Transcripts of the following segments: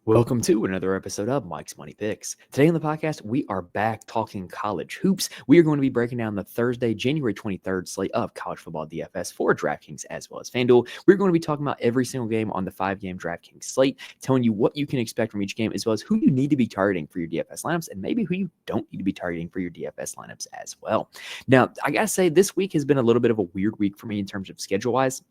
Welcome to another episode of Mike's Money Picks. Today on the podcast, we are back talking college hoops. We are going to be breaking down the Thursday, January 23rd slate of college football DFS for DraftKings as well as FanDuel. We're going to be talking about every single game on the 5-game DraftKings slate, telling you what you can expect from each game, as well as who you need to be targeting for your DFS lineups and maybe who you don't need to be targeting for your DFS lineups as well. Now, I got to say, this week has been a little bit of a weird week for me in terms of schedule-wise.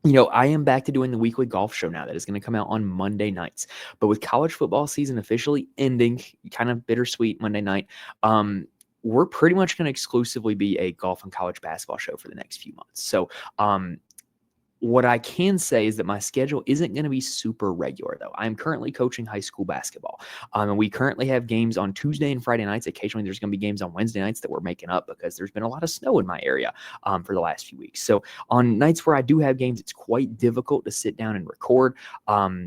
I am back to doing the weekly golf show now that is going to come out on Monday nights. But with college football season officially ending, kind of bittersweet Monday night, we're pretty much going to exclusively be a golf and college basketball show for the next few months. So what I can say is that my schedule isn't going to be super regular, though. I'm currently coaching high school basketball, and we currently have games on Tuesday and Friday nights. Occasionally, there's going to be games on Wednesday nights that we're making up because there's been a lot of snow in my area for the last few weeks. So on nights where I do have games, it's quite difficult to sit down and record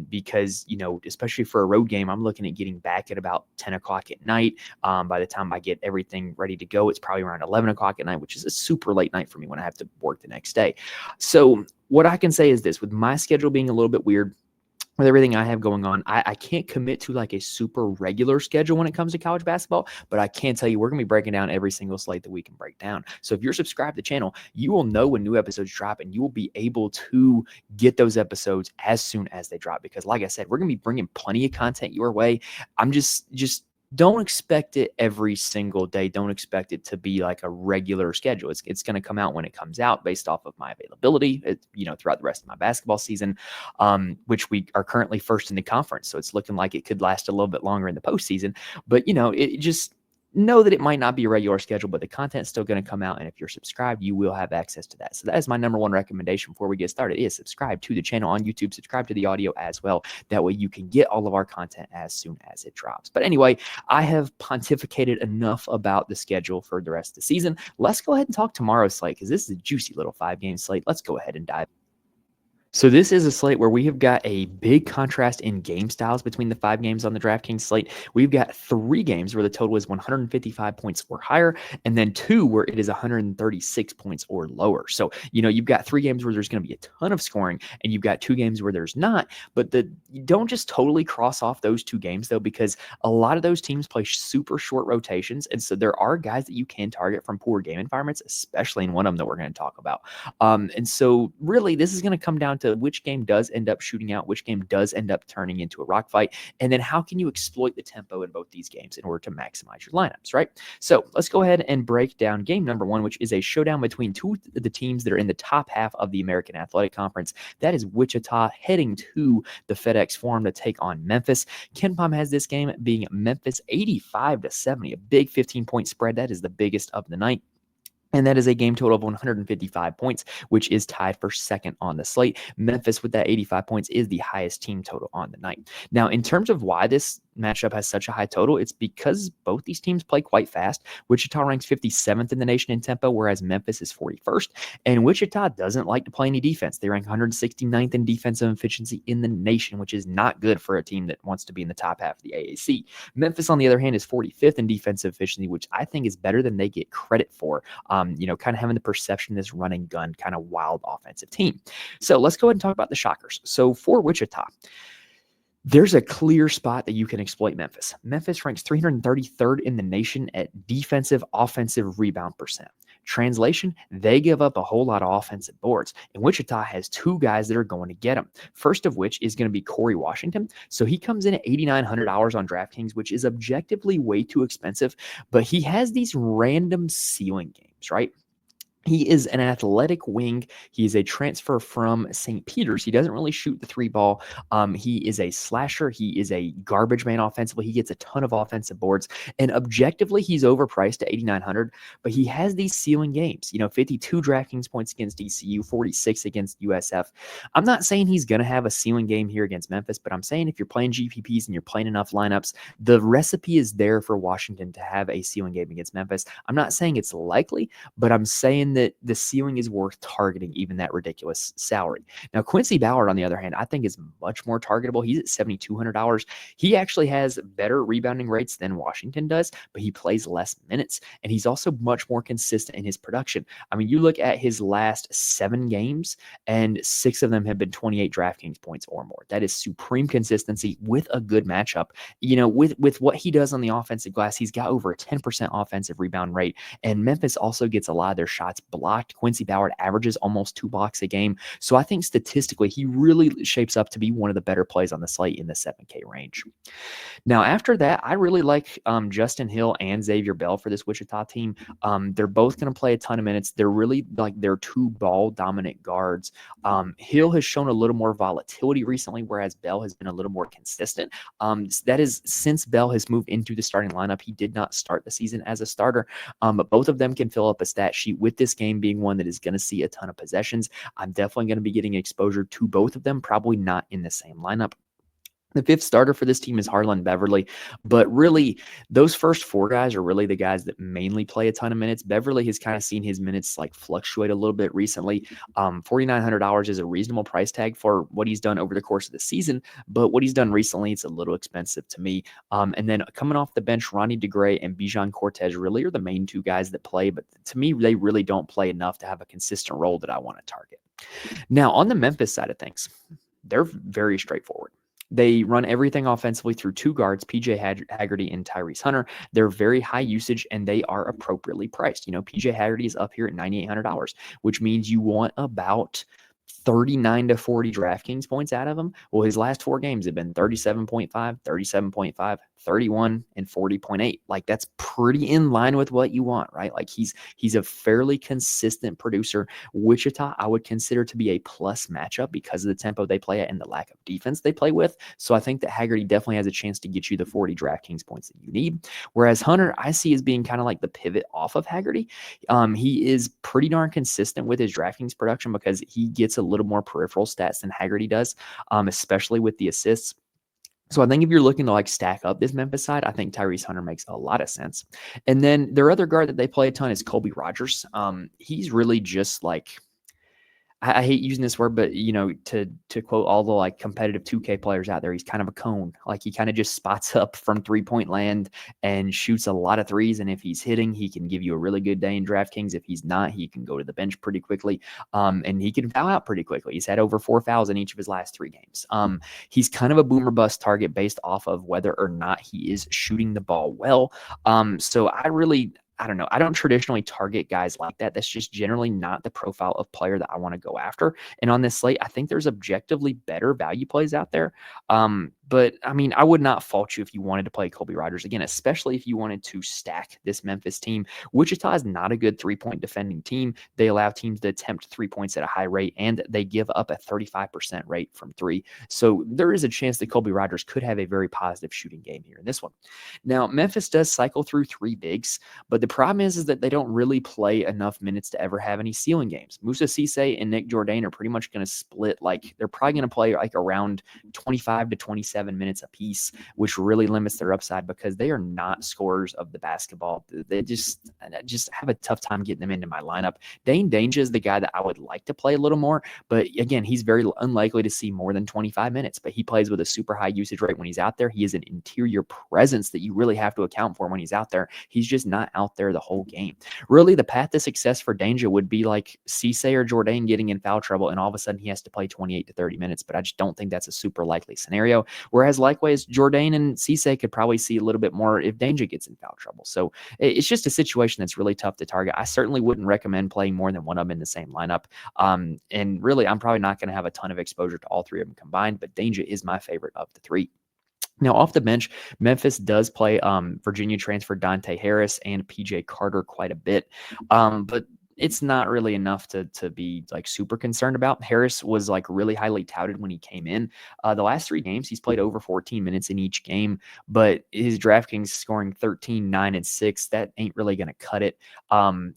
because, especially for a road game, I'm looking at getting back at about 10 o'clock at night. By the time I get everything ready to go, it's probably around 11 o'clock at night, which is a super late night for me when I have to work the next day. So what I can say is this: with my schedule being a little bit weird, with everything I have going on, I can't commit to like a super regular schedule when it comes to college basketball, but I can tell you we're going to be breaking down every single slate that we can break down. So if you're subscribed to the channel, you will know when new episodes drop and you will be able to get those episodes as soon as they drop. Because like I said, we're going to be bringing plenty of content your way. I'm just don't expect it every single day. Don't expect it to be like a regular schedule. It's going to come out when it comes out based off of my availability, throughout the rest of my basketball season, which we are currently first in the conference. So it's looking like it could last a little bit longer in the postseason. But, it just know that it might not be a regular schedule, but the content's still going to come out. And if you're subscribed, you will have access to that. So that is my number one recommendation before we get started, is subscribe to the channel on YouTube, subscribe to the audio as well. That way you can get all of our content as soon as it drops. But anyway, I have pontificated enough about the schedule for the rest of the season. Let's go ahead and talk tomorrow's slate, because this is a juicy little 5-game slate. Let's go ahead and dive. So this is a slate where we have got a big contrast in game styles between the 5 games on the DraftKings slate. We've got 3 games where the total is 155 points or higher, and then 2 where it is 136 points or lower. So, you've got 3 games where there's going to be a ton of scoring, and you've got 2 games where there's not. But you don't just totally cross off those 2 games, though, because a lot of those teams play super short rotations. And so there are guys that you can target from poor game environments, especially in one of them that we're going to talk about. And so really, this is going to come down to which game does end up shooting out, which game does end up turning into a rock fight, and then how can you exploit the tempo in both these games in order to maximize your lineups, right? So let's go ahead and break down game number 1, which is a showdown between 2 of the teams that are in the top half of the American Athletic Conference. That is Wichita heading to the FedEx Forum to take on Memphis. KenPom has this game being Memphis 85-70, a big 15-point spread. That is the biggest of the night. And that is a game total of 155 points, which is tied for second on the slate. Memphis, with that 85 points, is the highest team total on the night. Now, in terms of why this matchup has such a high total, it's because both these teams play quite fast. Wichita ranks 57th in the nation in tempo, whereas Memphis is 41st. And Wichita doesn't like to play any defense. They rank 169th in defensive efficiency in the nation, which is not good for a team that wants to be in the top half of the AAC. Memphis, on the other hand, is 45th in defensive efficiency, which I think is better than they get credit for. Kind of having the perception of this running gun, kind of wild offensive team. So let's go ahead and talk about the shockers. So for Wichita, there's a clear spot that you can exploit Memphis. Memphis ranks 333rd in the nation at defensive offensive rebound percent. Translation, they give up a whole lot of offensive boards, and Wichita has 2 guys that are going to get them. First of which is going to be Corey Washington. So he comes in at $8,900 on DraftKings, which is objectively way too expensive, but he has these random ceiling games, right? He is an athletic wing. He is a transfer from St. Peter's. He doesn't really shoot the 3 ball. He is a slasher. He is a garbage man offensively. He gets a ton of offensive boards. And objectively, he's overpriced at $8,900, but he has these ceiling games. 52 DraftKings points against ECU, 46 against USF. I'm not saying he's going to have a ceiling game here against Memphis, but I'm saying if you're playing GPPs and you're playing enough lineups, the recipe is there for Washington to have a ceiling game against Memphis. I'm not saying it's likely, but I'm saying and that the ceiling is worth targeting even that ridiculous salary. Now, Quincy Ballard, on the other hand, I think is much more targetable. He's at $7,200. He actually has better rebounding rates than Washington does, but he plays less minutes, and he's also much more consistent in his production. I mean, you look at his last 7 games, and 6 of them have been 28 DraftKings points or more. That is supreme consistency with a good matchup. With what he does on the offensive glass, he's got over a 10% offensive rebound rate, and Memphis also gets a lot of their shots blocked. Quincy Ballard averages almost 2 blocks a game. So I think statistically, he really shapes up to be one of the better plays on the slate in the 7K range. Now, after that, I really like Justin Hill and Xavier Bell for this Wichita team. They're both going to play a ton of minutes. They're really like they're 2 ball dominant guards. Hill has shown a little more volatility recently, whereas Bell has been a little more consistent. That is, since Bell has moved into the starting lineup, he did not start the season as a starter. But both of them can fill up a stat sheet, with this game being one that is going to see a ton of possessions. I'm definitely going to be getting exposure to both of them, probably not in the same lineup. The 5th starter for this team is Harlan Beverly, but really those first 4 guys are really the guys that mainly play a ton of minutes. Beverly has kind of seen his minutes like fluctuate a little bit recently. $4,900 is a reasonable price tag for what he's done over the course of the season, but what he's done recently, it's a little expensive to me. And then coming off the bench, Ronnie DeGray and Bijan Cortez really are the main 2 guys that play, but to me, they really don't play enough to have a consistent role that I want to target. Now, on the Memphis side of things, they're very straightforward. They run everything offensively through 2 guards, PJ Haggerty and Tyrese Hunter. They're very high usage, and they are appropriately priced. PJ Haggerty is up here at $9,800, which means you want about 39 to 40 DraftKings points out of him. Well, his last 4 games have been 37.5, 37.5, 31, and 40.8. Like, that's pretty in line with what you want, right? Like, he's a fairly consistent producer. Wichita, I would consider to be a plus matchup because of the tempo they play at and the lack of defense they play with. So I think that Haggerty definitely has a chance to get you the 40 DraftKings points that you need. Whereas Hunter, I see as being kind of like the pivot off of Haggerty. He is pretty darn consistent with his DraftKings production because he gets a little more peripheral stats than Haggerty does, especially with the assists. So I think if you're looking to like stack up this Memphis side, I think Tyrese Hunter makes a lot of sense. And then their other guard that they play a ton is Colby Rogers. He's really just like, I hate using this word, but to quote all the like competitive 2K players out there, he's kind of a cone. Like, he kind of just spots up from 3-point land and shoots a lot of threes. And if he's hitting, he can give you a really good day in DraftKings. If he's not, he can go to the bench pretty quickly. And he can foul out pretty quickly. He's had over 4 fouls in each of his last 3 games. He's kind of a boomer bust target based off of whether or not he is shooting the ball well. So I don't know. I don't traditionally target guys like that. That's just generally not the profile of player that I want to go after. And on this slate, I think there's objectively better value plays out there. But I mean, I would not fault you if you wanted to play Colby Rogers again, especially if you wanted to stack this Memphis team. Wichita is not a good 3-point defending team. They allow teams to attempt 3 points at a high rate, and they give up a 35% rate from 3. So there is a chance that Colby Rogers could have a very positive shooting game here in this one. Now, Memphis does cycle through 3 bigs, but the problem is that they don't really play enough minutes to ever have any ceiling games. Musa Cisse and Nick Jourdain are pretty much going to split. Like, they're probably going to play like around 25 to 27 minutes apiece, which really limits their upside because they are not scorers of the basketball. They just have a tough time getting them into my lineup. Dane Danger is the guy that I would like to play a little more, but again, he's very unlikely to see more than 25 minutes, but he plays with a super high usage rate when he's out there. He is an interior presence that you really have to account for when he's out there. He's just not out there the whole game. Really, the path to success for Danger would be like Cisse or Jourdain getting in foul trouble, and all of a sudden he has to play 28 to 30 minutes, but I just don't think that's a super likely scenario. Whereas likewise, Jourdain and Cisse could probably see a little bit more if Danger gets in foul trouble. So it's just a situation that's really tough to target. I certainly wouldn't recommend playing more than one of them in the same lineup. And really, I'm probably not going to have a ton of exposure to all 3 of them combined, but Danger is my favorite of the 3. Now, off the bench, Memphis does play Virginia transfer Dante Harris and PJ Carter quite a bit. But it's not really enough to be like super concerned about. Harris was like really highly touted when he came in. The last 3 games, he's played over 14 minutes in each game, but his DraftKings scoring 13, 9, and 6, that ain't really going to cut it.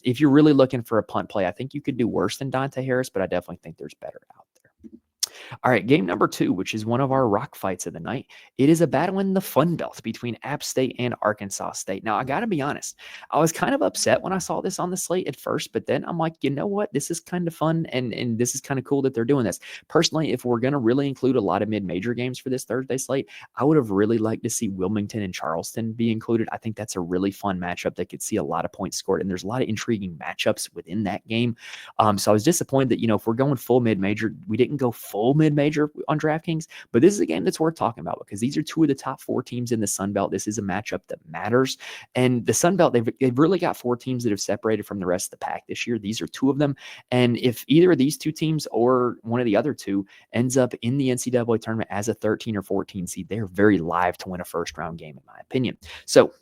If you're really looking for a punt play, I think you could do worse than Dante Harris, but I definitely think there's better out there. All right, game number 2, which is one of our rock fights of the night. It is a battle in the Fun Belt between App State and Arkansas State. Now, I got to be honest, I was kind of upset when I saw this on the slate at first, but then I'm like, you know what? This is kind of fun, and this is kind of cool that they're doing this. Personally, if we're going to really include a lot of mid-major games for this Thursday slate, I would have really liked to see Wilmington and Charleston be included. I think that's a really fun matchup that could see a lot of points scored, and there's a lot of intriguing matchups within that game. So I was disappointed that, if we're going full mid-major, we didn't go full mid-major on DraftKings, but this is a game that's worth talking about because these are 2 of the top 4 teams in the Sun Belt. This is a matchup that matters. And the Sun Belt, they've really got 4 teams that have separated from the rest of the pack this year. These are 2 of them. And if either of these 2 teams or one of the other 2 ends up in the NCAA tournament as a 13 or 14 seed, they're very live to win a first-round game, in my opinion. So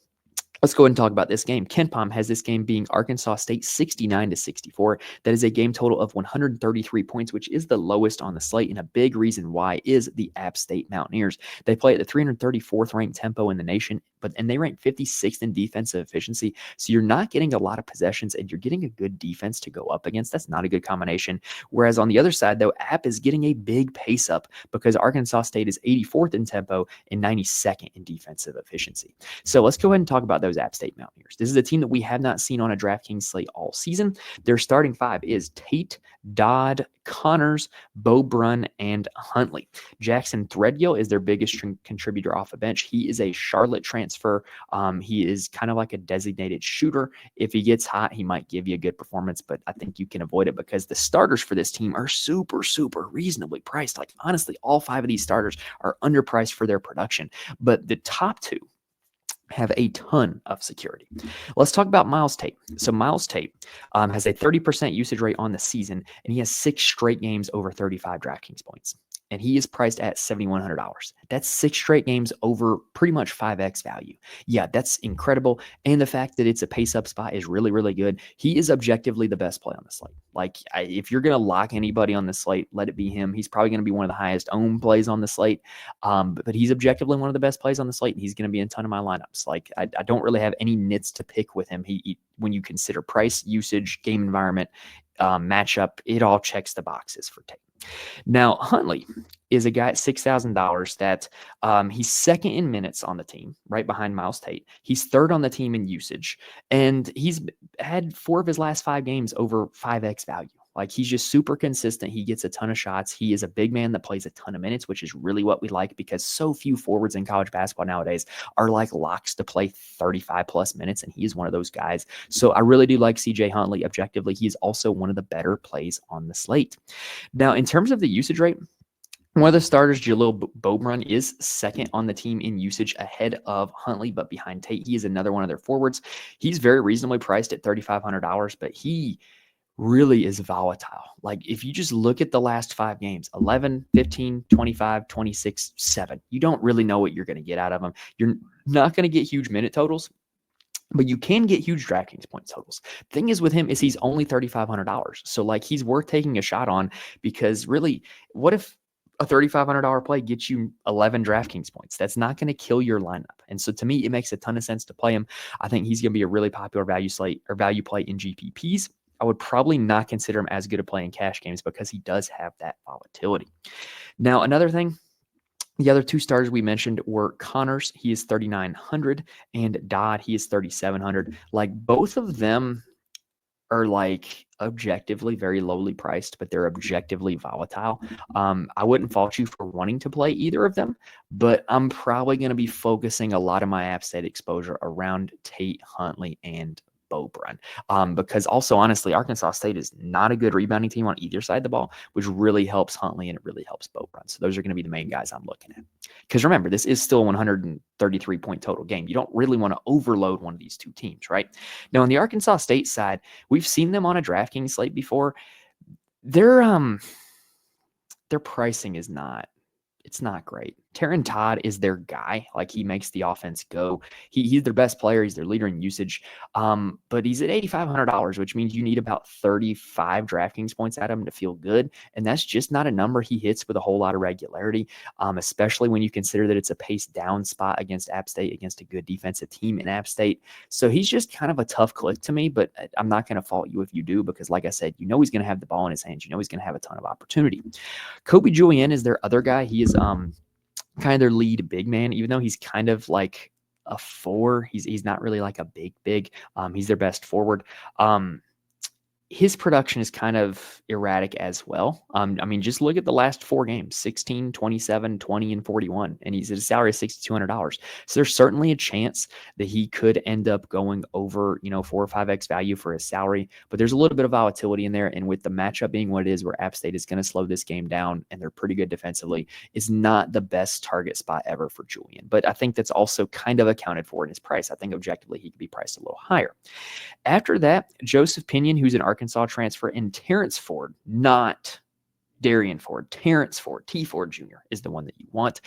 let's go ahead and talk about this game. KenPom has this game being Arkansas State 69-64. That is a game total of 133 points, which is the lowest on the slate. And a big reason why is the App State Mountaineers. They play at the 334th ranked tempo in the nation, and they rank 56th in defensive efficiency. So you're not getting a lot of possessions, and you're getting a good defense to go up against. That's not a good combination. Whereas on the other side, though, App is getting a big pace up because Arkansas State is 84th in tempo and 92nd in defensive efficiency. So let's go ahead and talk about those App State Mountaineers. This is a team that we have not seen on a DraftKings slate all season. Their starting 5 is Tate, Dodd, Connors, Bo Brun, and Huntley. Jackson Threadgill is their biggest contributor off the bench. He is a Charlotte transfer. He is kind of like a designated shooter. If he gets hot, he might give you a good performance, but I think you can avoid it because the starters for this team are super, super reasonably priced. Like, honestly, all 5 of these starters are underpriced for their production, but the top 2 have a ton of security. Let's talk about Miles Tate. So Miles Tate has a 30% usage rate on the season, and he has 6 straight games over 35 DraftKings points. And he is priced at $7,100. That's 6 straight games over pretty much 5x value. Yeah, that's incredible. And the fact that it's a pace-up spot is really, really good. He is objectively the best play on the slate. Like, if you're going to lock anybody on the slate, let it be him. He's probably going to be one of the highest owned plays on the slate. But he's objectively one of the best plays on the slate, and he's going to be in a ton of my lineups. Like, I don't really have any nits to pick with him. He when you consider price, usage, game environment, matchup, it all checks the boxes for Tate. Now, Huntley is a guy at $6,000 that he's second in minutes on the team, right behind Miles Tate. He's third on the team in usage, and he's had 4 of his last 5 games over 5x value. Like, he's just super consistent. He gets a ton of shots. He is a big man that plays a ton of minutes, which is really what we like because so few forwards in college basketball nowadays are like locks to play 35 plus minutes, and he is one of those guys. So I really do like CJ Huntley. Objectively, he's also one of the better plays on the slate. Now, in terms of the usage rate, one of the starters, Jalil Bobrun, is second on the team in usage ahead of Huntley, but behind Tate. He is another one of their forwards. He's very reasonably priced at $3,500, but he really is volatile. Like, if you just look at the last 5 games, 11, 15, 25, 26, 7, you don't really know what you're going to get out of him. You're not going to get huge minute totals, but you can get huge DraftKings point totals. Thing is with him is he's only $3,500. So, like, he's worth taking a shot on because really, what if a $3,500 play gets you 11 DraftKings points? That's not going to kill your lineup. And so to me, it makes a ton of sense to play him. I think he's going to be a really popular value slate or value play in GPPs. I would probably not consider him as good a play in cash games because he does have that volatility. Now, another thing, the other 2 starters we mentioned were Connors. He is $3,900, and Dodd, he is $3,700. Like, both of them are like objectively very lowly priced, but they're objectively volatile. I wouldn't fault you for wanting to play either of them, but I'm probably going to be focusing a lot of my App State exposure around Tate, Huntley, and Bo Brun. Because also, honestly, Arkansas State is not a good rebounding team on either side of the ball, which really helps Huntley and it really helps Bo Brun. So those are going to be the main guys I'm looking at. Because remember, this is still a 133-point total game. You don't really want to overload one of these 2 teams, right? Now, on the Arkansas State side, we've seen them on a DraftKings slate before. Their pricing is not great. Taron Todd is their guy. Like, he makes the offense go. He's their best player. He's their leader in usage. But he's at $8,500, which means you need about 35 DraftKings points at him to feel good. And that's just not a number he hits with a whole lot of regularity, especially when you consider that it's a pace down spot against App State, against a good defensive team in App State. So he's just kind of a tough click to me, but I'm not going to fault you if you do, because like I said, he's going to have the ball in his hands. He's going to have a ton of opportunity. Kobe Julian is their other guy. He is kind of their lead big man, even though he's kind of like a 4. He's not really like a big. He's their best forward. His production is kind of erratic as well. I mean, just look at the last 4 games, 16, 27, 20, and 41, and he's at a salary of $6,200. So there's certainly a chance that he could end up going over, 4 or 5x value for his salary, but there's a little bit of volatility in there. And with the matchup being what it is, where App State is going to slow this game down and they're pretty good defensively, is not the best target spot ever for Julian. But I think that's also kind of accounted for in his price. I think objectively he could be priced a little higher. After that, Joseph Pinion, who's an Arkansas transfer, and Terrence Ford, not Darian Ford, Terrence Ford, T. Ford Jr. is the one that you want.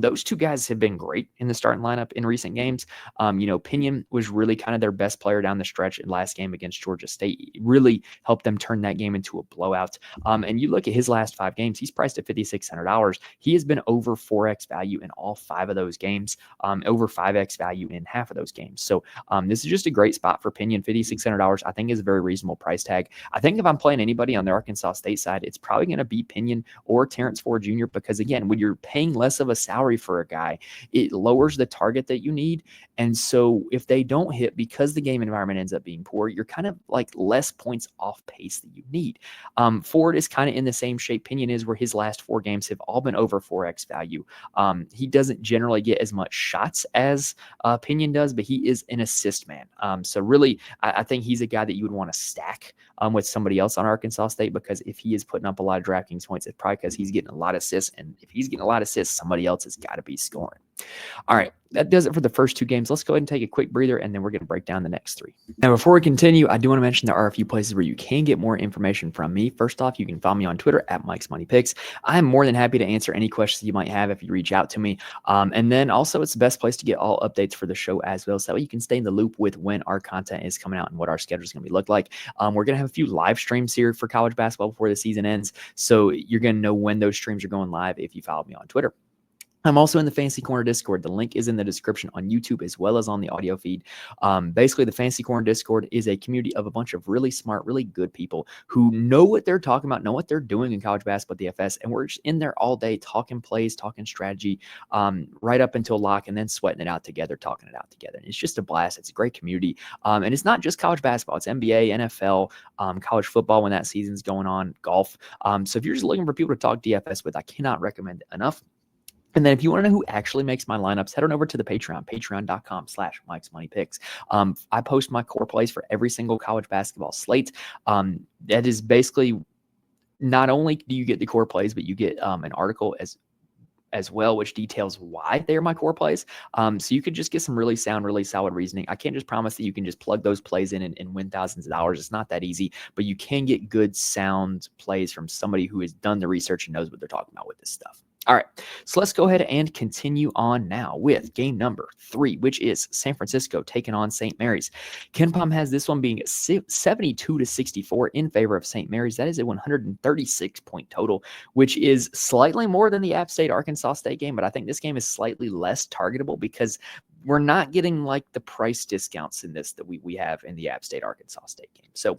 Those 2 guys have been great in the starting lineup in recent games. Pinion was really kind of their best player down the stretch in last game against Georgia State. It really helped them turn that game into a blowout. And you look at his last 5 games, he's priced at $5,600. He has been over 4x value in all 5 of those games, over 5x value in half of those games. So this is just a great spot for Pinion. $5,600, I think, is a very reasonable price tag. I think if I'm playing anybody on the Arkansas State side, it's probably going to be Pinion or Terrence Ford Jr. because, again, when you're paying less of a salary for a guy, it lowers the target that you need. And so if they don't hit, because the game environment ends up being poor, you're kind of like less points off pace that you need. Ford is kind of in the same shape Pinion is, where his last 4 games have all been over 4x value. He doesn't generally get as much shots as Pinion does, but he is an assist man. So really, I think he's a guy that you would want to stack with somebody else on Arkansas State, because if he is putting up a lot of DraftKings points, it's probably because he's getting a lot of assists. And if he's getting a lot of assists, somebody else has got to be scoring. All right, that does it for the first 2 games. Let's go ahead and take a quick breather, and then we're going to break down the next 3. Now, before we continue, I do want to mention there are a few places where you can get more information from me. First off, you can follow me on Twitter at Mike's Money Picks. I am more than happy to answer any questions you might have if you reach out to me. And then also, it's the best place to get all updates for the show as well, so that way you can stay in the loop with when our content is coming out and what our schedule is going to be look like. We're going to have a few live streams here for college basketball before the season ends, so you're going to know when those streams are going live if you follow me on Twitter. I'm also in the Fantasy Corner Discord. The link is in the description on YouTube as well as on the audio feed. Basically, the Fantasy Corner Discord is a community of a bunch of really smart, really good people who know what they're talking about, know what they're doing in college basketball DFS, and we're just in there all day talking plays, talking strategy, right up until lock, and then sweating it out together, talking it out together. And it's just a blast. It's a great community. And it's not just college basketball. It's NBA, NFL, college football when that season's going on, golf. So if you're just looking for people to talk DFS with, I cannot recommend it enough. And then if you want to know who actually makes my lineups, head on over to the Patreon, patreon.com/Mike's Money Picks. I post my core plays for every single college basketball slate. That is basically, not only do you get the core plays, but you get an article as well, which details why they are my core plays. So you could just get some really sound, really solid reasoning. I can't just promise that you can just plug those plays in and win thousands of dollars. It's not that easy, but you can get good sound plays from somebody who has done the research and knows what they're talking about with this stuff. All right, so let's go ahead and continue on now with game number 3, which is San Francisco taking on St. Mary's. KenPom has this one being 72-64 in favor of St. Mary's. That is a 136-point total, which is slightly more than the App State-Arkansas State game, but I think this game is slightly less targetable because we're not getting like the price discounts in this that we have in the App State-Arkansas State game. So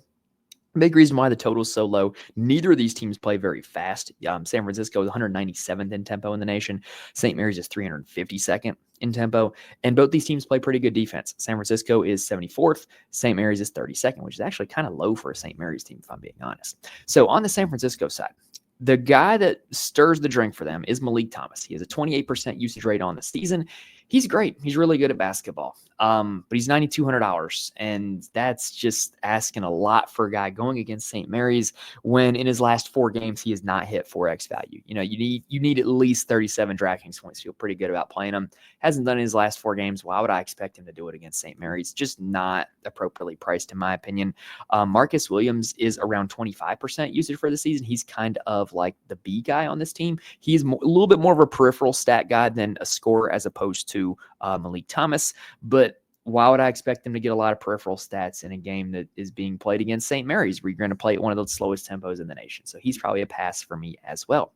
big reason why the total is so low. Neither of these teams play very fast. San Francisco is 197th in tempo in the nation. St. Mary's is 352nd in tempo. And both these teams play pretty good defense. San Francisco is 74th. St. Mary's is 32nd, which is actually kind of low for a St. Mary's team, if I'm being honest. So on the San Francisco side, the guy that stirs the drink for them is Malik Thomas. He has a 28% usage rate on the season. He's great. He's really good at basketball. But he's $9,200, and that's just asking a lot for a guy going against St. Mary's when in his last 4 games he has not hit 4x value. You need at least 37 DraftKings points to feel pretty good about playing him. Hasn't done it in his last 4 games. Why would I expect him to do it against St. Mary's? Just not appropriately priced, in my opinion. Marcus Williams is around 25% usage for the season. He's kind of like the B guy on this team. He's a little bit more of a peripheral stat guy than a scorer as opposed to Malik Thomas. But why would I expect them to get a lot of peripheral stats in a game that is being played against St. Mary's, where you're going to play at one of the slowest tempos in the nation? So he's probably a pass for me as well.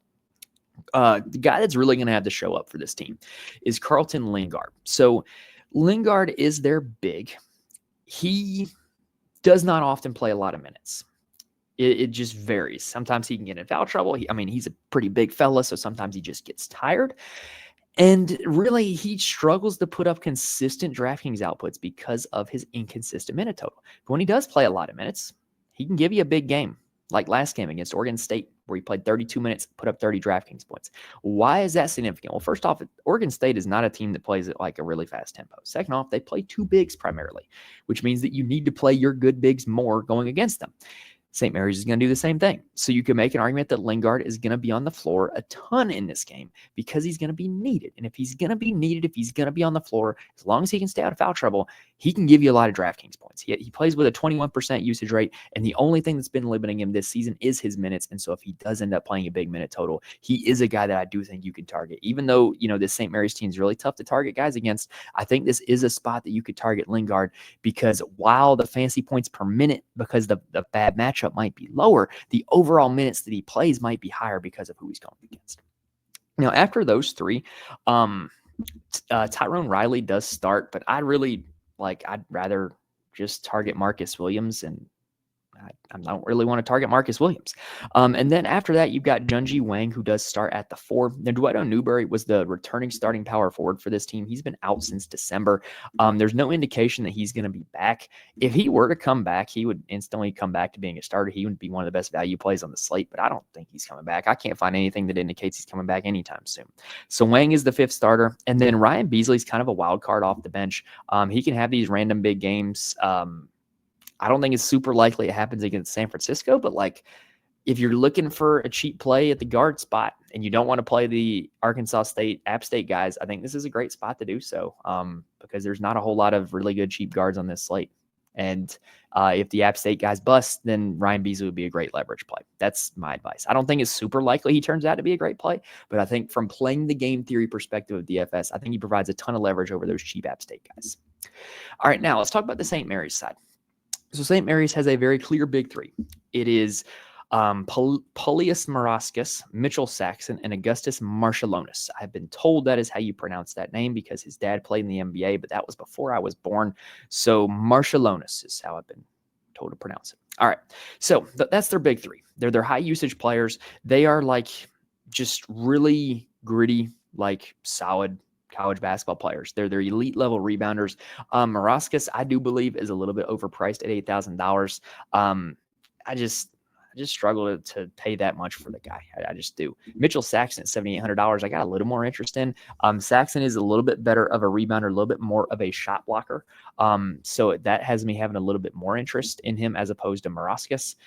The guy that's really going to have to show up for this team is Carlton Lingard. So Lingard is their big. He does not often play a lot of minutes. It just varies. Sometimes he can get in foul trouble. He's a pretty big fella, so sometimes he just gets tired. And really, he struggles to put up consistent DraftKings outputs because of his inconsistent minute total. But when he does play a lot of minutes, he can give you a big game, like last game against Oregon State, where he played 32 minutes, put up 30 DraftKings points. Why is that significant? Well, first off, Oregon State is not a team that plays at like a really fast tempo. Second off, they play 2 bigs primarily, which means that you need to play your good bigs more going against them. St. Mary's is going to do the same thing. So you can make an argument that Lingard is going to be on the floor a ton in this game because he's going to be needed. And if he's going to be needed, if he's going to be on the floor, as long as he can stay out of foul trouble, he can give you a lot of DraftKings points. He plays with a 21% usage rate, and the only thing that's been limiting him this season is his minutes. And so if he does end up playing a big minute total, he is a guy that I do think you can target. Even though, this St. Mary's team is really tough to target guys against, I think this is a spot that you could target Lingard, because while the fantasy points per minute, because the bad matchup might be lower, the overall minutes that he plays might be higher because of who he's going against. Now, after those 3, Tyrone Riley does start, but I'd rather just target Marcus Williams, and I don't really want to target Marcus Williams. And then after that, you've got Junji Wang, who does start at the 4. Then Dwight Newberry was the returning starting power forward for this team. He's been out since December. There's no indication that he's going to be back. If he were to come back, he would instantly come back to being a starter. He would be one of the best value plays on the slate, but I don't think he's coming back. I can't find anything that indicates he's coming back anytime soon. So Wang is the 5th starter. And then Ryan Beasley's kind of a wild card off the bench. He can have these random big games. I don't think it's super likely it happens against San Francisco, but if you're looking for a cheap play at the guard spot and you don't want to play the Arkansas State, App State guys, I think this is a great spot to do so, because there's not a whole lot of really good cheap guards on this slate. And if the App State guys bust, then Ryan Beasley would be a great leverage play. That's my advice. I don't think it's super likely he turns out to be a great play, but I think from playing the game theory perspective of DFS, I think he provides a ton of leverage over those cheap App State guys. All right, now let's talk about the St. Mary's side. So St. Mary's has a very clear big 3. It is Paulius Marascus, Mitchell Saxon, and Augustus Marshallonis. I've been told that is how you pronounce that name because his dad played in the NBA, but that was before I was born. So Marshallonis is how I've been told to pronounce it. All right. So that's their big 3. They're their high usage players. They are just really gritty, solid college basketball players. They're their elite level rebounders. Marascus, I do believe, is a little bit overpriced at $8,000. I just struggle to pay that much for the guy. I just do. Mitchell Saxon at $7,800. I got a little more interest in. Saxon is a little bit better of a rebounder, a little bit more of a shot blocker. So that has me having a little bit more interest in him as opposed to Marascus.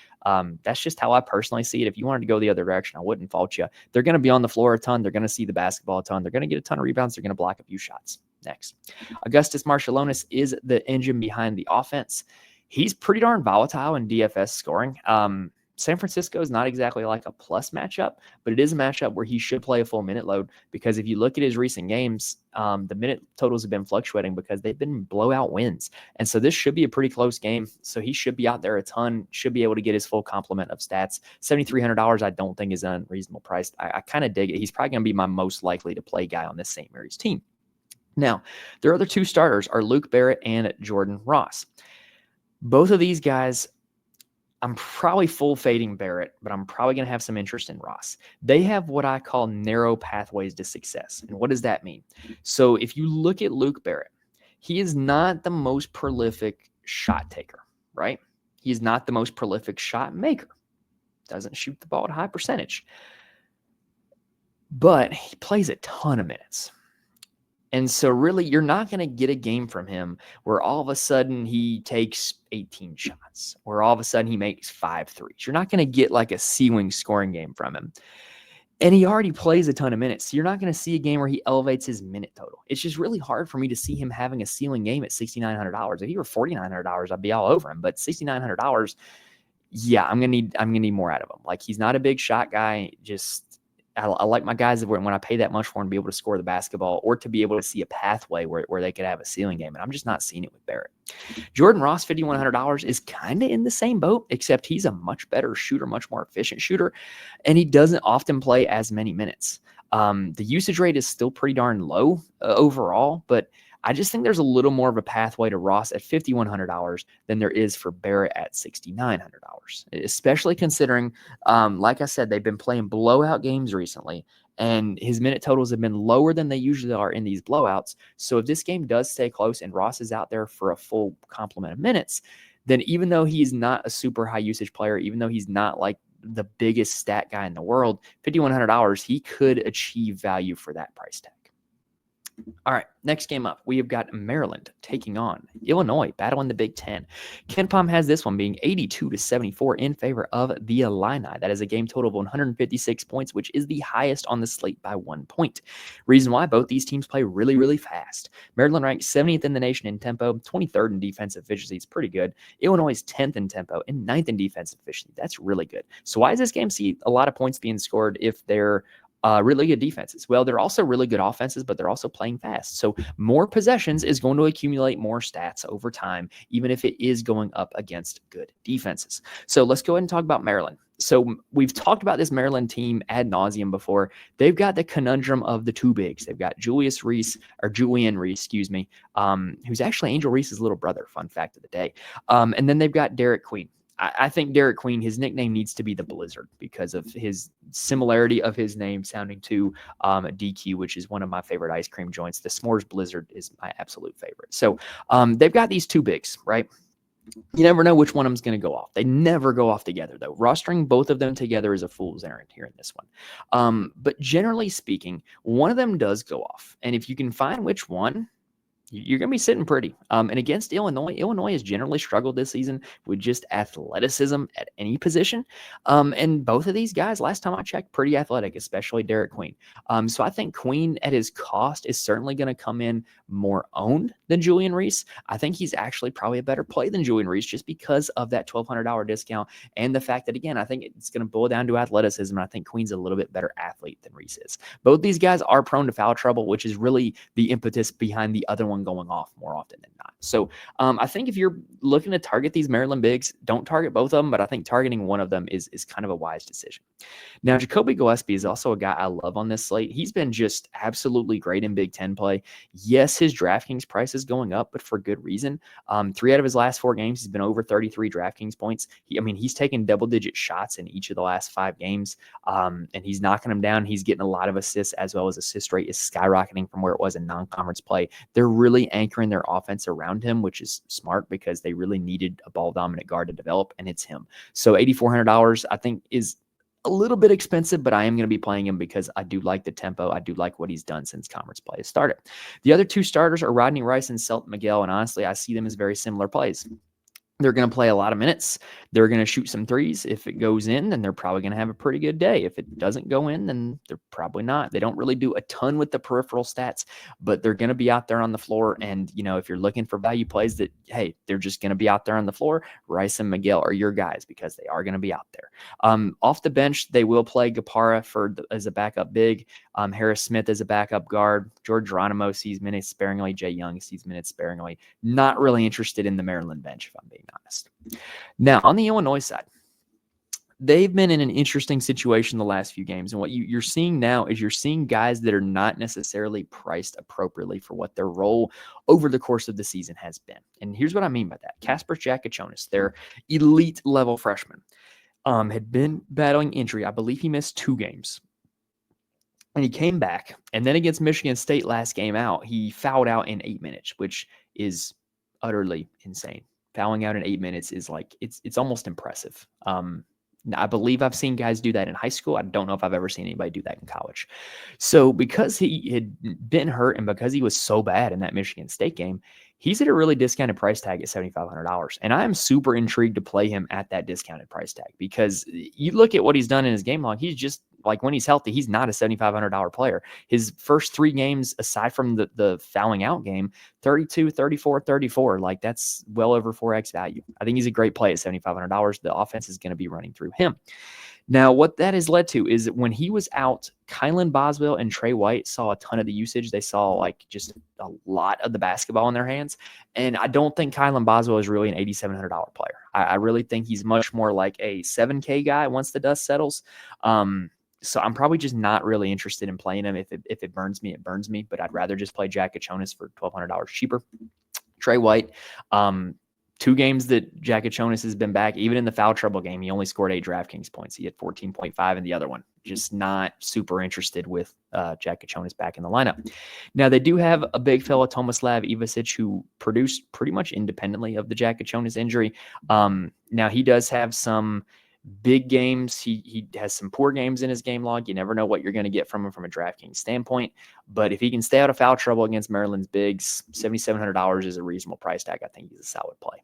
That's just how I personally see it. If you wanted to go the other direction, I wouldn't fault you. They're going to be on the floor a ton. They're going to see the basketball a ton. They're going to get a ton of rebounds. They're going to block a few shots. Next, Augustus Marshallonis is the engine behind the offense. He's pretty darn volatile in DFS scoring. San Francisco is not exactly like a plus matchup, but it is a matchup where he should play a full minute load, because if you look at his recent games, the minute totals have been fluctuating because they've been blowout wins. And so this should be a pretty close game. So he should be out there a ton, should be able to get his full complement of stats. $7,300 I don't think is an unreasonable price. I kind of dig it. He's probably going to be my most likely to play guy on this St. Mary's team. Now, their other 2 starters are Luke Barrett and Jordan Ross. Both of these guys, I'm probably full fading Barrett, but I'm probably going to have some interest in Ross. They have what I call narrow pathways to success. And what does that mean? So if you look at Luke Barrett, he is not the most prolific shot taker, right? He is not the most prolific shot maker. Doesn't shoot the ball at a high percentage. But he plays a ton of minutes. And so really, you're not going to get a game from him where all of a sudden he takes 18 shots, or all of a sudden he makes 5 threes. You're not going to get like a ceiling scoring game from him. And he already plays a ton of minutes. So you're not going to see a game where he elevates his minute total. It's just really hard for me to see him having a ceiling game at $6,900. If he were $4,900, I'd be all over him. But $6,900, yeah, I'm gonna need more out of him. Like, he's not a big shot guy. Just I like my guys when I pay that much for him to be able to score the basketball, or to be able to see a pathway where they could have a ceiling game. And I'm just not seeing it with Barrett. Jordan Ross, $5,100, is kind of in the same boat, except he's a much better shooter, much more efficient shooter, and he doesn't often play as many minutes. The usage rate is still pretty darn low overall, but I just think there's a little more of a pathway to Ross at $5,100 than there is for Barrett at $6,900, especially considering, like I said, they've been playing blowout games recently, and his minute totals have been lower than they usually are in these blowouts. So if this game does stay close and Ross is out there for a full complement of minutes, then even though he's not a super high usage player, even though he's not like the biggest stat guy in the world, $5,100, he could achieve value for that price tag. All right, next game up, we have got Maryland taking on Illinois, battling the Big Ten. KenPom has this one being 82-74 in favor of the Illini. That is a game total of 156 points, which is the highest on the slate by 1 point. Reason why: both these teams play really, really fast. Maryland ranked 70th in the nation in tempo, 23rd in defensive efficiency. It's pretty good. Illinois is 10th in tempo and 9th in defensive efficiency. That's really good. So why does this game see a lot of points being scored if they're really good defenses? Well, they're also really good offenses, but they're also playing fast. So more possessions is going to accumulate more stats over time, even if it is going up against good defenses. So let's go ahead and talk about Maryland. So we've talked about this Maryland team ad nauseum before. They've got the conundrum of the two bigs. They've got Julian Reese, who's actually Angel Reese's little brother. Fun fact of the day. And then they've got Derek Queen. I think Derek Queen, his nickname needs to be the Blizzard because of his similarity of his name sounding to DQ, which is one of my favorite ice cream joints. The S'mores Blizzard is my absolute favorite. So they've got these two bigs, right? You never know which one of them's going to go off. They never go off together, though. Rostering both of them together is a fool's errand here in this one. But generally speaking, one of them does go off. And if you can find which one, you're going to be sitting pretty. And against Illinois has generally struggled this season with just athleticism at any position. And both of these guys, last time I checked, pretty athletic, especially Derek Queen. So I think Queen at his cost is certainly going to come in more owned than Julian Reese. I think he's actually probably a better play than Julian Reese just because of that $1,200 discount and the fact that, again, I think it's going to boil down to athleticism. And I think Queen's a little bit better athlete than Reese is. Both these guys are prone to foul trouble, which is really the impetus behind the other one going off more often than not. So I think if you're looking to target these Maryland bigs, don't target both of them, but I think targeting one of them is kind of a wise decision. Now, Jacoby Gillespie is also a guy I love on this slate. He's been just absolutely great in Big Ten play. Yes, his DraftKings price is going up, but for good reason. 3 out of his last 4 games, he's been over 33 DraftKings points. He's taken double-digit shots in each of the last 5 games, and he's knocking them down. He's getting a lot of assists, as well as assist rate is skyrocketing from where it was in non-conference play. They're really anchoring their offense around him, which is smart because they really needed a ball-dominant guard to develop, and it's him. So $8,400, I think, is a little bit expensive, but I am going to be playing him because I do like the tempo. I do like what he's done since conference play has started. The other 2 starters are Rodney Rice and Selton Miguel, and honestly, I see them as very similar plays. They're going to play a lot of minutes. They're going to shoot some threes. If it goes in, then they're probably going to have a pretty good day. If it doesn't go in, then they're probably not. They don't really do a ton with the peripheral stats, but they're going to be out there on the floor. And, if you're looking for value plays that, hey, they're just going to be out there on the floor, Rice and Miguel are your guys because they are going to be out there. Off the bench, they will play Gapara as a backup big, Harris Smith as a backup guard, George Geronimo sees minutes sparingly, Jay Young sees minutes sparingly. Not really interested in the Maryland bench, if I'm being honest. Now, on the Illinois side, they've been in an interesting situation the last few games. And what you're seeing now is you're seeing guys that are not necessarily priced appropriately for what their role over the course of the season has been. And here's what I mean by that. Kasper Jakachonis, their elite level freshman, had been battling injury. I believe he missed 2 games. And he came back. And then against Michigan State last game out, he fouled out in 8 minutes, which is utterly insane. Fouling out in 8 minutes is like, it's almost impressive. I believe I've seen guys do that in high school. I don't know if I've ever seen anybody do that in college. So because he had been hurt and because he was so bad in that Michigan State game, he's at a really discounted price tag at $7,500. And I am super intrigued to play him at that discounted price tag because you look at what he's done in his game log. He's just like, when he's healthy, he's not a $7,500 player. His first 3 games, aside from the fouling out game, 32, 34, 34. Like, that's well over 4x value. I think he's a great play at $7,500. The offense is going to be running through him. Now, what that has led to is that when he was out, Kylan Boswell and Trey White saw a ton of the usage. They saw like just a lot of the basketball in their hands. And I don't think Kylan Boswell is really an $8,700 player. I really think he's much more like a $7K guy once the dust settles. So I'm probably just not really interested in playing him. If it burns me, it burns me. But I'd rather just play Jack Kachonis for $1,200 cheaper. Trey White, 2 games that Jack Kachonis has been back. Even in the foul trouble game, he only scored 8 DraftKings points. He had 14.5 in the other one. Just not super interested with Jack Kachonis back in the lineup. Now, they do have a big fella, Tomislav Ivasic, who produced pretty much independently of the Jack Kachonis injury. Now, he does have some big games. He has some poor games in his game log. You never know what you're going to get from him from a DraftKings standpoint. But if he can stay out of foul trouble against Maryland's bigs, $7,700 is a reasonable price tag. I think he's a solid play.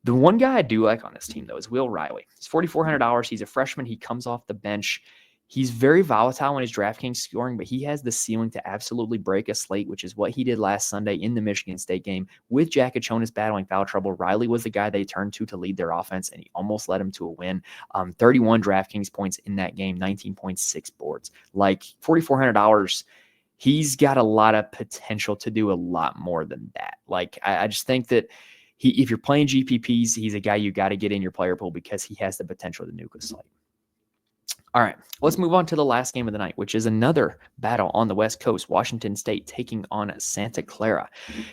The one guy I do like on this team, though, is Will Riley. He's $4,400. He's a freshman. He comes off the bench. He's very volatile when he's DraftKings scoring, but he has the ceiling to absolutely break a slate, which is what he did last Sunday in the Michigan State game with Jack Kachonis battling foul trouble. Riley was the guy they turned to lead their offense, and he almost led them to a win. 31 DraftKings points in that game, 19.6 boards. Like $4,400, he's got a lot of potential to do a lot more than that. Like I just think that if you're playing GPPs, he's a guy you got to get in your player pool because he has the potential to nuke a slate. All right, let's move on to the last game of the night, which is another battle on the West Coast. Washington State taking on Santa Clara.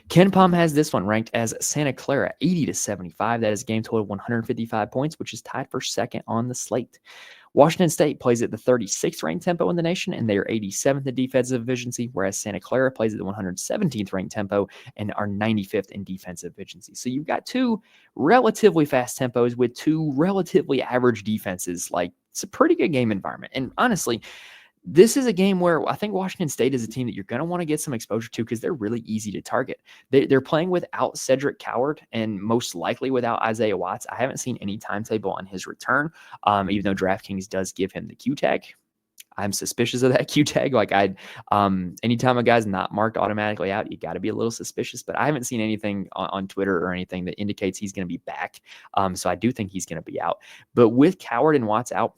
Ken Pom has this one ranked as Santa Clara 80-75. That is game total 155 points, which is tied for second on the slate. Washington State plays at the 36th ranked tempo in the nation, and they are 87th in defensive efficiency, whereas Santa Clara plays at the 117th ranked tempo and are 95th in defensive efficiency. So you've got 2 relatively fast tempos with 2 relatively average defenses. Like, it's a pretty good game environment. And honestly, this is a game where I think Washington State is a team that you're going to want to get some exposure to because they're really easy to target. They're playing without Cedric Coward and most likely without Isaiah Watts. I haven't seen any timetable on his return, even though DraftKings does give him the Q tag. I'm suspicious of that Q tag. Like anytime a guy's not marked automatically out, you got to be a little suspicious, but I haven't seen anything on Twitter or anything that indicates he's going to be back. So I do think he's going to be out, but with Coward and Watts out,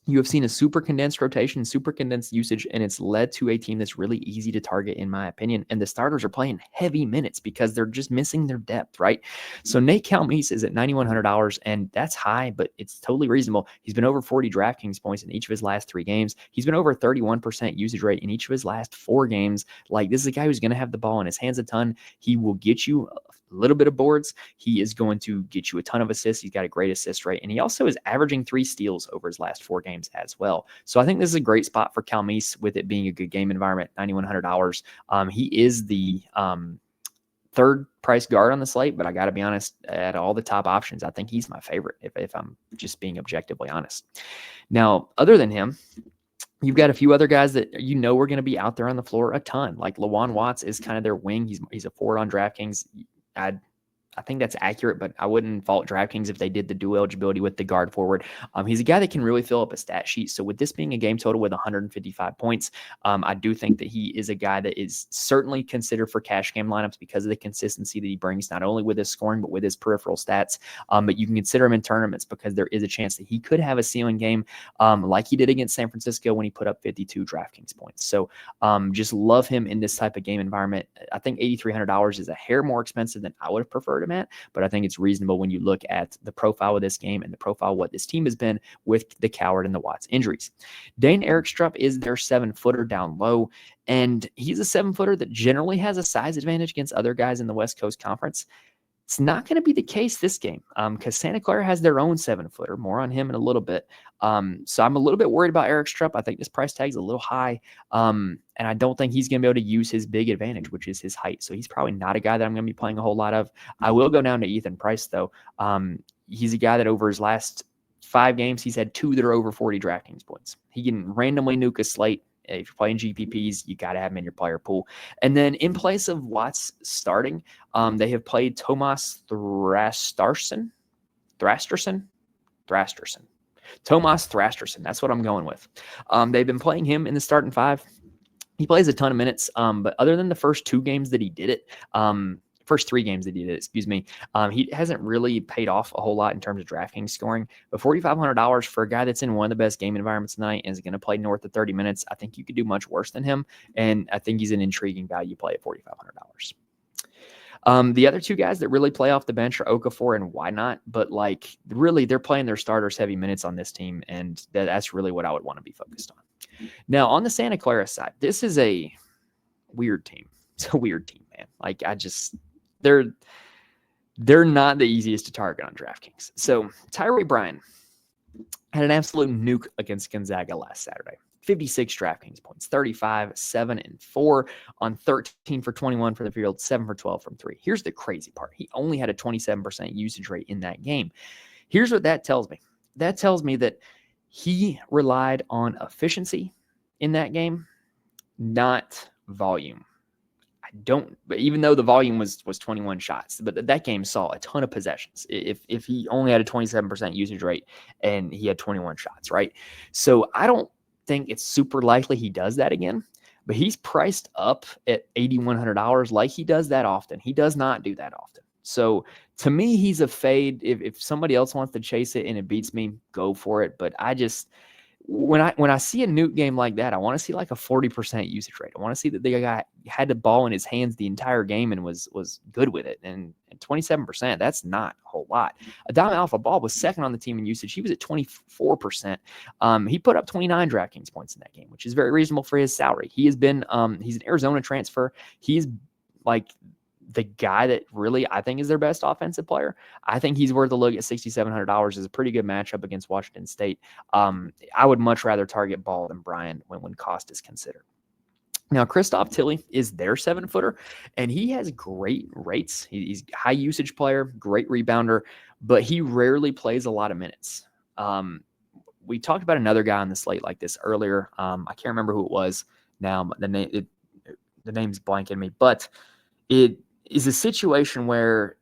you have seen a super condensed rotation, super condensed usage, and it's led to a team that's really easy to target, in my opinion. And the starters are playing heavy minutes because they're just missing their depth, right? So Nate Calmese is at $9,100, and that's high, but it's totally reasonable. He's been over 40 DraftKings points in each of his last 3 games. He's been over 31% usage rate in each of his last 4 games. Like, this is a guy who's going to have the ball in his hands a ton. He will get you a little bit of boards. He is going to get you a ton of assists. He's got a great assist rate, and he also is averaging 3 steals over his last 4 games as well. So I think this is a great spot for Calmese with it being a good game environment, $9,100. He is the 3rd price guard on the slate, but I got to be honest, at all the top options, I think he's my favorite if I'm just being objectively honest. Now, other than him, you've got a few other guys that you know are going to be out there on the floor a ton. Like Lawan Watts is kind of their wing. He's a forward on DraftKings. I think that's accurate, but I wouldn't fault DraftKings if they did the dual eligibility with the guard forward. He's a guy that can really fill up a stat sheet. So with this being a game total with 155 points, I do think that he is a guy that is certainly considered for cash game lineups because of the consistency that he brings, not only with his scoring, but with his peripheral stats. But you can consider him in tournaments because there is a chance that he could have a ceiling game like he did against San Francisco when he put up 52 DraftKings points. So just love him in this type of game environment. I think $8,300 is a hair more expensive than I would have preferred him at, but I think it's reasonable when you look at the profile of this game and the profile of what this team has been with the Coward and the Watts injuries. Dane Erikstrup is their 7-footer down low, and he's a 7-footer that generally has a size advantage against other guys in the West Coast Conference. It's not going to be the case this game because Santa Clara has their own 7-footer. More on him in a little bit. So I'm a little bit worried about Erikstrup. I think this price tag is a little high, and I don't think he's going to be able to use his big advantage, which is his height. So he's probably not a guy that I'm going to be playing a whole lot of. I will go down to Ethan Price, though. He's a guy that over his last 5 games, he's had 2 that are over 40 DraftKings points. He can randomly nuke a slate. If you're playing GPPs, you got to have him in your player pool. And then in place of Watts starting, they have played Tomas Thrasterson. Tomas Thrasterson. That's what I'm going with. They've been playing him in the starting 5. He plays a ton of minutes, but other than the first 2 games that he did it, first 3 games that he did it, excuse me, he hasn't really paid off a whole lot in terms of DraftKings scoring. But $4,500 for a guy that's in one of the best game environments tonight and is going to play north of 30 minutes, I think you could do much worse than him. And I think he's an intriguing value play at $4,500. The other 2 guys that really play off the bench are Okafor and Why Not, but like really they're playing their starters heavy minutes on this team, and that's really what I would want to be focused on. Now on the Santa Clara side, this is a weird team. It's a weird team, man. Like they're not the easiest to target on DraftKings. So Tyree Bryan had an absolute nuke against Gonzaga last Saturday. 56 DraftKings points, 35, 7, and 4 on 13 for 21 for the field, 7 for 12 from 3. Here's the crazy part. He only had a 27% usage rate in that game. Here's what that tells me. That tells me that he relied on efficiency in that game, not volume. But even though the volume was 21 shots, but that game saw a ton of possessions. If he only had a 27% usage rate and he had 21 shots, right? So I don't think it's super likely he does that again, but he's priced up at $8,100 like he does that often. He does not do that often. So to me, he's a fade. If somebody else wants to chase it and it beats me, go for it. But I just, when I see a nuke game like that, I want to see like a 40% usage rate. I want to see that the guy had the ball in his hands the entire game and was good with it. And 27%, that's not a whole lot. Adama Alpha-Ball was second on the team in usage. He was at 24%. He put up 29 DraftKings points in that game, which is very reasonable for his salary. He has been, he's an Arizona transfer. He's like the guy that really I think is their best offensive player. I think he's worth a look at $6,700. Is a pretty good matchup against Washington State. I would much rather target Ball than Bryan when cost is considered. Now, Christoph Tilley is their 7-footer, and he has great rates. He's a high usage player, great rebounder, but he rarely plays a lot of minutes. We talked about another guy on the slate like this earlier. I can't remember who it was now. The name's blanking me, but it is a situation where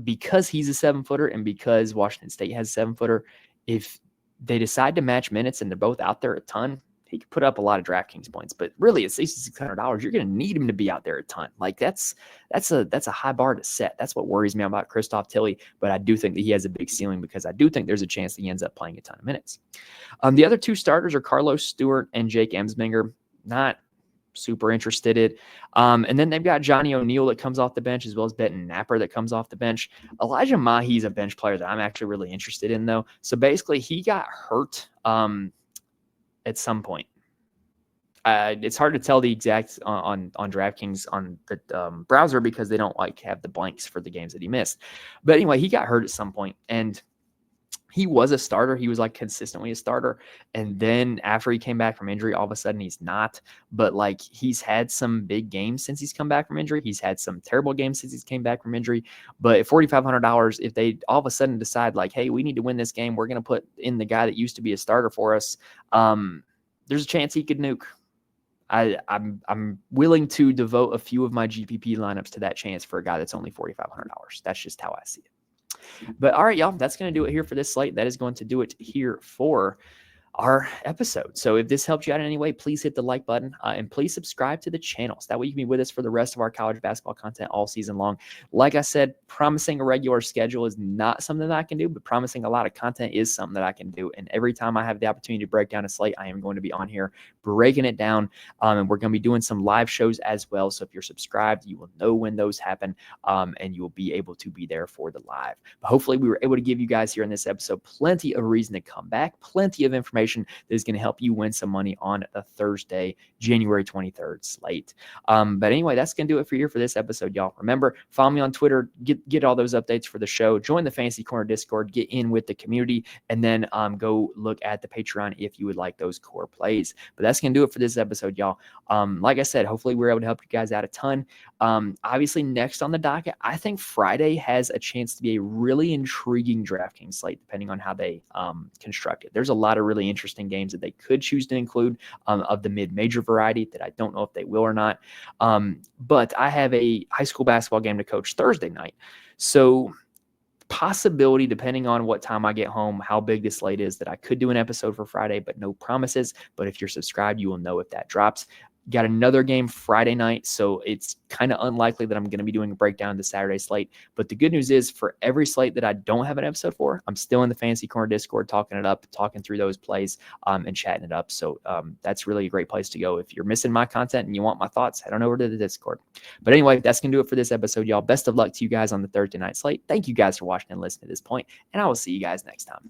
because he's a 7-footer and because Washington State has a 7-footer, if they decide to match minutes and they're both out there a ton, he could put up a lot of DraftKings points. But really, at $6,600, you're going to need him to be out there a ton. Like that's a high bar to set. That's what worries me about Christoph Tilley. But I do think that he has a big ceiling because I do think there's a chance that he ends up playing a ton of minutes. The other 2 starters are Carlos Stewart and Jake Emsminger. Not super interested in. And then they've got Johnny O'Neal that comes off the bench, as well as Benton Napper that comes off the bench. Elijah Mahi's a bench player that I'm actually really interested in, though. So basically, he got hurt at some point. It's hard to tell the exact on DraftKings on the browser because they don't have the blanks for the games that he missed. But anyway, he got hurt at some point, and he was a starter. He was consistently a starter. And then after he came back from injury, all of a sudden he's not. But he's had some big games since he's come back from injury. He's had some terrible games since he's came back from injury. But at $4,500, if they all of a sudden decide hey, we need to win this game, we're going to put in the guy that used to be a starter for us. There's a chance he could nuke. I'm willing to devote a few of my GPP lineups to that chance for a guy that's only $4,500. That's just how I see it. But all right, y'all, that's going to do it here for this slate. That is going to do it here for our episode. So if this helped you out in any way, please hit the like button and please subscribe to the channel. So that way you can be with us for the rest of our college basketball content all season long. Like I said, promising a regular schedule is not something that I can do, but promising a lot of content is something that I can do. And every time I have the opportunity to break down a slate, I am going to be on here breaking it down. And we're going to be doing some live shows as well. So if you're subscribed, you will know when those happen and you will be able to be there for the live. But hopefully we were able to give you guys here in this episode plenty of reason to come back, plenty of information that is going to help you win some money on the Thursday, January 23rd slate. But anyway, that's going to do it for this episode, y'all. Remember, follow me on Twitter, get all those updates for the show, join the Fantasy Corner Discord, get in with the community, and then go look at the Patreon if you would like those core plays. But that's that's going to do it for this episode, y'all. Like I said, hopefully we're able to help you guys out a ton. Obviously, next on the docket, I think Friday has a chance to be a really intriguing DraftKings slate, depending on how they construct it. There's a lot of really interesting games that they could choose to include of the mid-major variety that I don't know if they will or not. But I have a high school basketball game to coach Thursday night. So possibility, depending on what time I get home, how big this slate is, that I could do an episode for Friday, but no promises. But if you're subscribed, you will know if that drops. Got another game Friday night, so it's kind of unlikely that I'm going to be doing a breakdown of the Saturday slate. But the good news is, for every slate that I don't have an episode for, I'm still in the Fantasy Corner Discord talking it up, talking through those plays, and chatting it up. So that's really a great place to go. If you're missing my content and you want my thoughts, head on over to the Discord. But anyway, that's going to do it for this episode, y'all. Best of luck to you guys on the Thursday night slate. Thank you guys for watching and listening to this point, and I will see you guys next time.